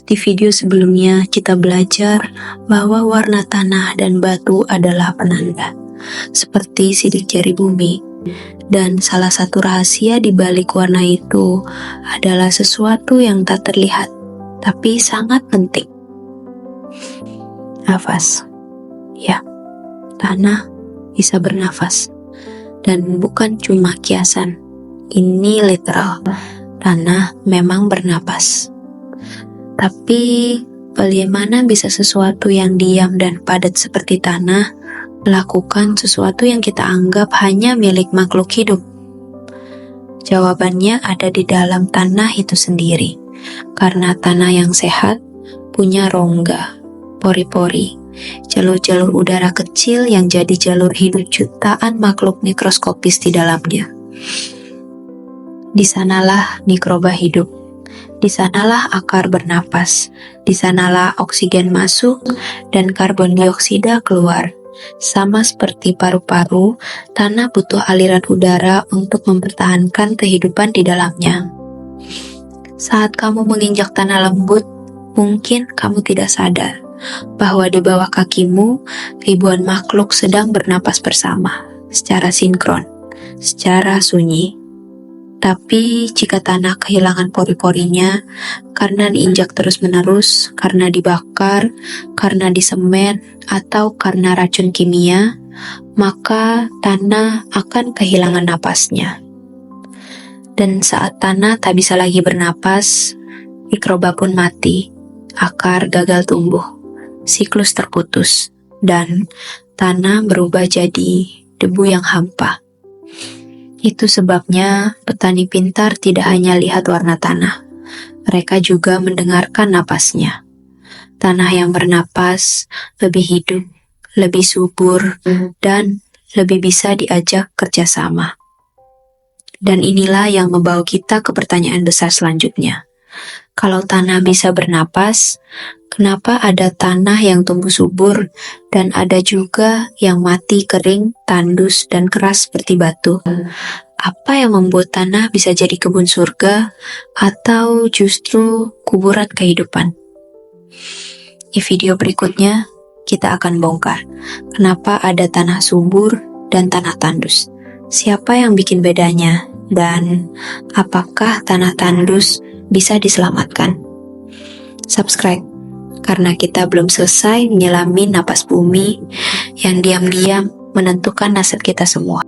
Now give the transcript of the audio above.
Di video sebelumnya, kita belajar bahwa warna tanah dan batu adalah penanda, seperti sidik jari bumi. Dan salah satu rahasia di balik warna itu adalah sesuatu yang tak terlihat, tapi sangat penting. Nafas. Ya, tanah bisa bernafas. Dan bukan cuma kiasan. Ini literal. Tanah memang bernapas. Tapi bagaimana bisa sesuatu yang diam dan padat seperti tanah melakukan sesuatu yang kita anggap hanya milik makhluk hidup? Jawabannya ada di dalam tanah itu sendiri. Karena tanah yang sehat punya rongga, pori-pori, jalur-jalur udara kecil yang jadi jalur hidup jutaan makhluk mikroskopis di dalamnya. Di sanalah mikroba hidup. Di sanalah akar bernapas. Di sanalah oksigen masuk dan karbon dioksida keluar. Sama seperti paru-paru, tanah butuh aliran udara untuk mempertahankan kehidupan di dalamnya. Saat kamu menginjak tanah lembut, mungkin kamu tidak sadar bahwa di bawah kakimu ribuan makhluk sedang bernapas bersama, secara sinkron, secara sunyi. Tapi jika tanah kehilangan pori-porinya karena diinjak terus-menerus, karena dibakar, karena disemen, atau karena racun kimia, maka tanah akan kehilangan napasnya. Dan saat tanah tak bisa lagi bernapas, mikroba pun mati, akar gagal tumbuh, siklus terputus, dan tanah berubah jadi debu yang hampa. Itu sebabnya petani pintar tidak hanya lihat warna tanah, mereka juga mendengarkan napasnya. Tanah yang bernapas lebih hidup, lebih subur, dan lebih bisa diajak kerjasama. Dan inilah yang membawa kita ke pertanyaan besar selanjutnya. Kalau tanah bisa bernapas, kenapa ada tanah yang tumbuh subur dan ada juga yang mati kering, tandus, dan keras seperti batu? Apa yang membuat tanah bisa jadi kebun surga atau justru kuburan kehidupan? Di video berikutnya, kita akan bongkar kenapa ada tanah subur dan tanah tandus. Siapa yang bikin bedanya? Dan apakah tanah tandus bisa diselamatkan? Subscribe, karena kita belum selesai menyelami napas bumi yang diam-diam menentukan nasib kita semua.